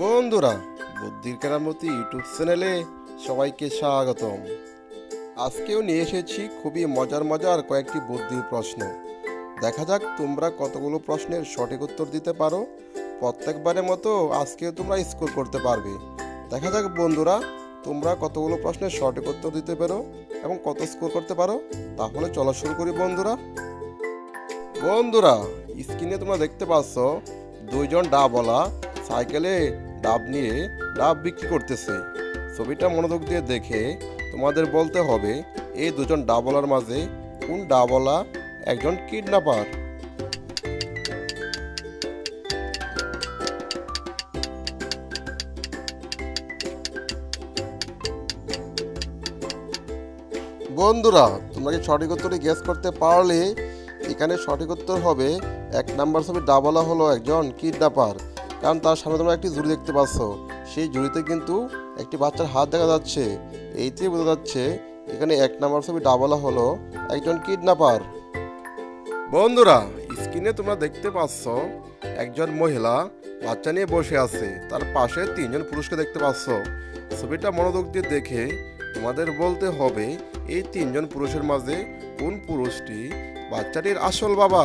বন্ধুরা, বুদ্ধির কেরামতি ইউটিউব চ্যানেলে সবাইকে স্বাগতম। আজকেও নিয়ে এসেছি খুবই মজার মজার কয়েকটি বুদ্ধির প্রশ্ন। দেখা যাক তোমরা কতগুলো প্রশ্নের সঠিক উত্তর দিতে পারো। প্রত্যেকবারের মতো আজকেও তোমরা স্কোর করতে পারবে। দেখা যাক বন্ধুরা, তোমরা কতগুলো প্রশ্নের সঠিক উত্তর দিতে পারো এবং কত স্কোর করতে পারো। তাহলে চলো শুরু করি বন্ধুরা। বন্ধুরা, স্ক্রিনে তোমরা দেখতে পাচ্ছ দুইজন ডাবওয়ালা সাইকেলে ডাব নিয়ে ডাব বিক্রি করতেছে। ছবিটা মনোযোগ দিয়ে দেখে তোমাদের বলতে হবে এই দুজন ডাবওয়ালার মাঝে কোন ডাবওয়ালা একজন কিডন্যাপার। বন্ধুরা, তোমরা কি সঠিক উত্তরটি গেস করতে পারলে এখানে সঠিক উত্তর হবে 1 নম্বর ছবির ডাবওয়ালা হলো একজন কিডন্যাপার। কারণ তার সামনে তোমরা একটি ঝুড়ি দেখতে পাচ্ছ, সেই ঝুড়িতে কিন্তু একটি বাচ্চার হাত দেখা যাচ্ছে। এইতে বোঝা যাচ্ছে এখানে 1 নম্বর ছবির ডাবওয়ালা হলো একজন কিডন্যাপার। বন্ধুরা, স্ক্রিনে তোমরা দেখতে পাচ্ছ একজন মহিলা বাচ্চা নিয়ে বসে আছে, তার পাশে 3জন পুরুষকে দেখতে পাচ্ছ। ছবিটা মনোযোগ দিয়ে দেখে তোমাদের বলতে হবে এই 3জন পুরুষের মাঝে কোন পুরুষটি বাচ্চাটির আসল বাবা।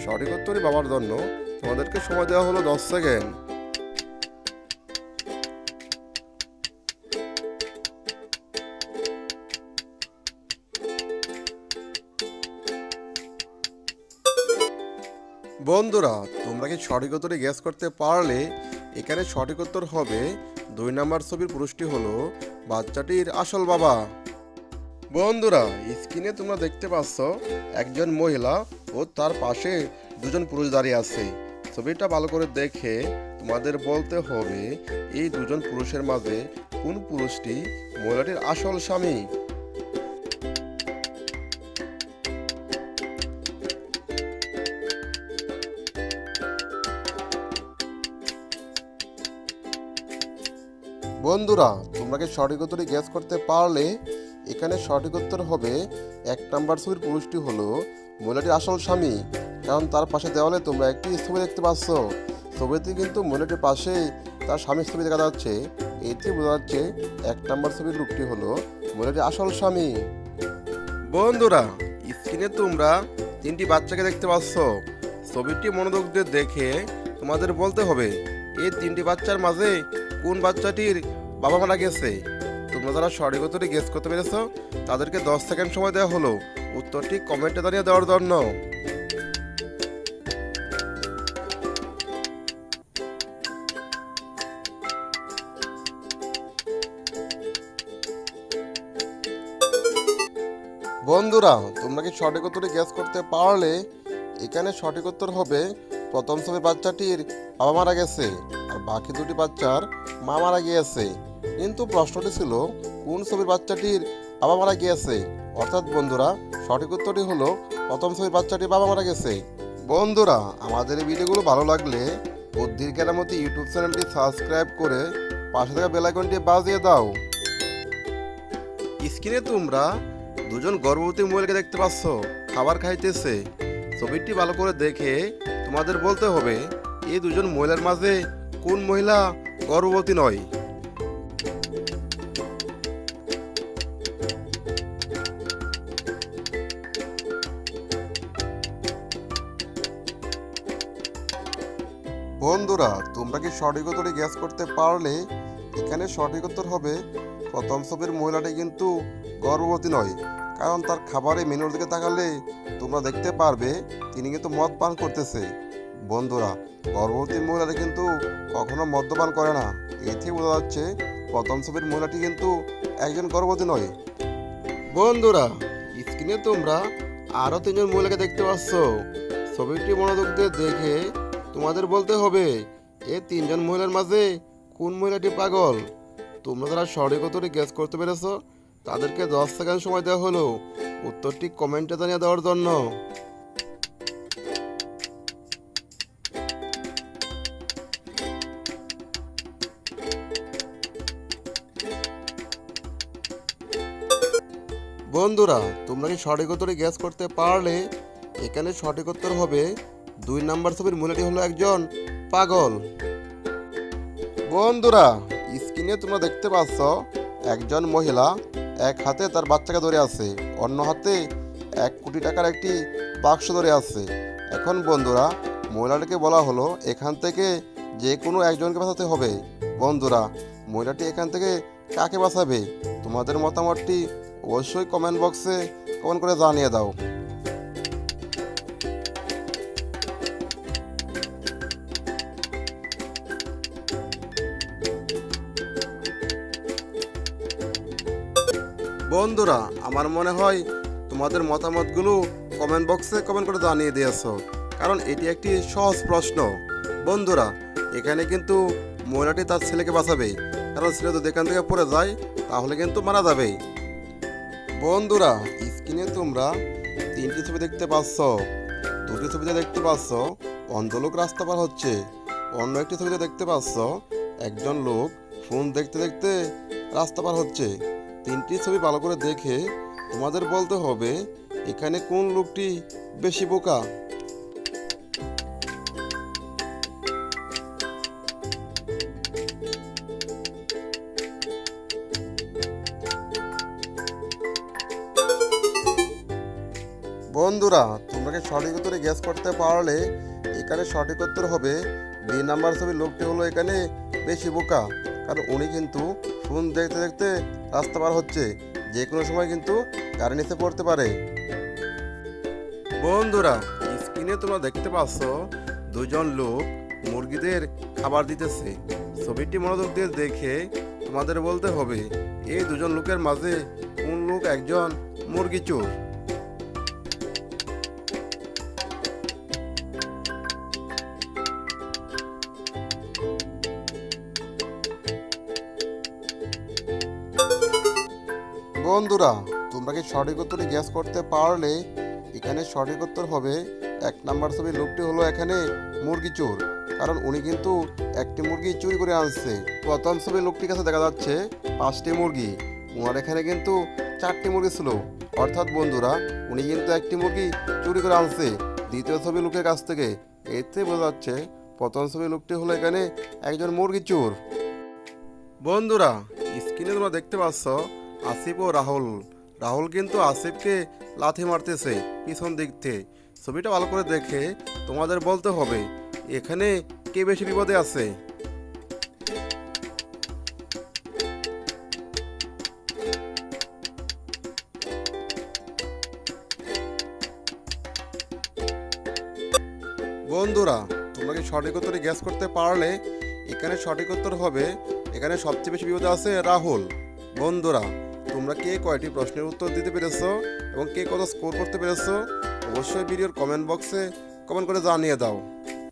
সঠিক উত্তরই বাবার জন্য তোমাদেরকে সময় দেওয়া হলো 10 সেকেন্ড। বন্ধুরা, তোমরা কি সঠিক উত্তরে গেস করতে পারলে এখানে সঠিক উত্তর হবে 2 নম্বর ছবির পুরুষটি হলো বাচ্চাটির আসল বাবা। বন্ধুরা, স্ক্রিনে তোমরা দেখতে পাচ্ছ একজন মহিলা ও তার পাশে 2জন পুরুষ দাঁড়িয়ে আছে। ছবিটা ভালো করে দেখে তোমাদের বলতে হবে এই 2জন পুরুষের মাঝে কোন পুরুষটি মহিলাটির আসল স্বামী। বন্ধুরা, তোমরা কি সঠিক উত্তরটি গেস করতে পারলে এখানে সঠিক উত্তর হবে 1 নম্বর ছবির পুরুষটি হলো মহিলাটির আসল স্বামী। কারণ তার পাশে দেওয়ালে তোমরা একটি ছবি দেখতে পাচ্ছ। ছবিতে কিন্তু মহিলাটির পাশে তার স্বামীর ছবি দেখা যাচ্ছে। এতে বোঝা যাচ্ছে 1 নম্বর ছবির লোকটি হলো মহিলাটির আসল স্বামী। বন্ধুরা, স্ক্রিনে তোমরা 3টি বাচ্চাকে দেখতে পাচ্ছ। ছবিটি মনোযোগ দিয়ে দেখে তোমাদের বলতে হবে এই 3টি বাচ্চার মাঝে কোন বাচ্চাটির বাবা মারা গেছে। তোমরা যারা সঠিক উত্তরটি গেস করতে পেরেছ তাদেরকে 10 সেকেন্ড সময় দেওয়া হলো উত্তরটি কমেন্টে জানিয়ে দেওয়ার জন্য। বন্ধুরা, তোমরা কি সঠিক উত্তরটি গেস করতে পারলে এখানে সঠিক উত্তর হবে প্রথম ছবির বাচ্চাটির বাবা মারা গেছে আর বাকি 2টি বাচ্চার মা মারা গিয়েছে। কিন্তু প্রশ্নটি ছিল কোন ছবির বাচ্চাটির বাবা মারা গিয়েছে। অর্থাৎ বন্ধুরা, সঠিক উত্তরটি হলো প্রথম ছবির বাচ্চাটির বাবা মারা গেছে। বন্ধুরা, আমাদের এই ভিডিওগুলো ভালো লাগলে বুদ্ধির কেরামতি ইউটিউব চ্যানেলটি সাবস্ক্রাইব করে পাশে থাকা বেল আইকনটি বাজিয়ে দাও। স্ক্রিনে তোমরা 2জন গর্ভবতী মহিলাকে দেখতে পাচ্ছ, খাবার খাইতেছে। ছবিটি ভালো করে দেখে তোমাদের বলতে হবে এই 2জন মহিলার মাঝে কোন মহিলা গর্ভবতী নয়। বন্ধুরা, তোমরা কি সঠিক উত্তরটি গ্যাস করতে পারলে এখানে সঠিক উত্তর হবে প্রথম ছবির মহিলাটি কিন্তু গর্ভবতী নয়। কারণ তার খাবারে মেনুর দিকে তাকালে তোমরা দেখতে পারবে তিনি কিন্তু মদ পান করতেছে। বন্ধুরা, গর্ভবতী মহিলাটি কিন্তু কখনো মদ্যপান করে না। এতে বোঝা যাচ্ছে প্রথম ছবির মহিলাটি কিন্তু একজন গর্ভবতী নয়। বন্ধুরা, স্ক্রিনে তোমরা আরও 3জন মহিলাকে দেখতে পাচ্ছ। ছবিটি মনোযোগ দিয়ে দেখে তোমাদের বলতে হবে এই 3জন মহিলার মাঝে কোন মহিলাটি পাগল। তোমরা যারা সঠিক উত্তরটি গেস করতে পেরেছ তাদেরকে 10 সেকেন্ড সময় দেওয়া হলো উত্তরটি কমেন্টে জানিয়ে দেওয়ার জন্য। বন্ধুরা, তোমরা কি সঠিক উত্তরটি গেস করতে পারলে এখানে সঠিক উত্তর হবে 2 নম্বর ছবির মহিলাটি হলো একজন পাগল। বন্ধুরা, স্ক্রিনে তোমরা দেখতে পাচ্ছ একজন মহিলা এক হাতে তার বাচ্চাকে ধরে আছে, অন্য হাতে 1 কোটি টাকার একটি বাক্স ধরে আছে। এখন বন্ধুরা, মহিলাটাকে বলা হলো এখান থেকে যে কোনো একজনকে বাঁচাতে হবে। বন্ধুরা, মহিলাটি এখান থেকে কাকে বাঁচাবে? তোমাদের মতামতটি অবশ্যই কমেন্ট বক্সে কমেন্ট করে জানিয়ে দাও। বন্ধুরা, আমার মনে হয় তোমাদের মতামতগুলো কমেন্ট বক্সে কমেন্ট করে জানিয়ে দিয়েছো, কারণ এটি একটি সহজ প্রশ্ন। বন্ধুরা, এখানে কিন্তু মহিলাটি তার ছেলেকে বাঁচাবে, কারণ ছেলে যদি এখান থেকে পড়ে যায় তাহলে কিন্তু মারা যাবে। বন্ধুরা, স্ক্রিনে তোমরা 3টি ছবি দেখতে পাচ্ছ। 2টি ছবিতে দেখতে পাচ্ছ অন্ধ লোক রাস্তা পার হচ্ছে, অন্য একটি ছবিতে দেখতে পাচ্ছ একজন লোক ফোন দেখতে দেখতে রাস্তা পার হচ্ছে। 3টি ছবি ভালো করে দেখে তোমাদের বলতে হবে এখানে কোন লোকটি বেশি বোকা। বন্ধুরা, তোমরা কি সঠিক উত্তরে গ্যাস করতে পারলে এখানে সঠিক উত্তর হবে বি নাম্বার ছবির লোকটি হলো এখানে বেশি বোকা, কারণ উনি কিন্তু ফোন দেখতে দেখতে রাস্তা পার হচ্ছে, যে কোনো সময় কিন্তু গাড়ি নিচে পড়তে পারে। বন্ধুরা, স্ক্রিনে তোমরা দেখতে পাচ্ছ দুজন লোক মুরগিদের খাবার দিতেছে। ছবিটি মনোযোগ দিয়ে দেখে তোমাদের বলতে হবে এই দুজন লোকের মাঝে কোন লোক একজন মুরগি চোর। বন্ধুরা, তোমরা কি সঠিক উত্তরটি গ্যাস করতে পারলে এখানে সঠিক উত্তর হবে 1 নাম্বার ছবির লোকটি হলো এখানে মুরগি চোর, কারণ উনি কিন্তু একটি মুরগি চুরি করে আনছে। প্রথম ছবির লোকটির কাছে দেখা যাচ্ছে 5টি মুরগি, ওনার এখানে কিন্তু 4টি মুরগি ছিল, অর্থাৎ বন্ধুরা উনি কিন্তু একটি মুরগি চুরি করে আনছে দ্বিতীয় ছবির লোকের কাছ থেকে। এতে বোঝা যাচ্ছে প্রথম ছবির লোকটি হলো এখানে একজন মুরগি চোর। বন্ধুরা, স্ক্রিনে তোমরা দেখতে পাচ্ছ আসিফ ও রাহুল। রাহুল কিন্তু আসিফকে লাথি মারতেছে পিছন দিক থেকে। ছবিটা ভালো করে দেখে তোমাদের বলতে হবে এখানে কে বেশি বিপদে আছে। বন্ধুরা, তোমরা কি সঠিক উত্তরে গ্যাস করতে পারলে এখানে সঠিক উত্তর হবে এখানে সবচেয়ে বেশি বিপদে আছে রাহুল। বন্ধুরা, তোমরা কে কয়টি প্রশ্নের উত্তর দিতে পেরেছো এবং কে কত স্কোর করতে পেরেছো অবশ্যই ভিডিওর কমেন্ট বক্সে কমেন্ট করে জানিয়ে দাও।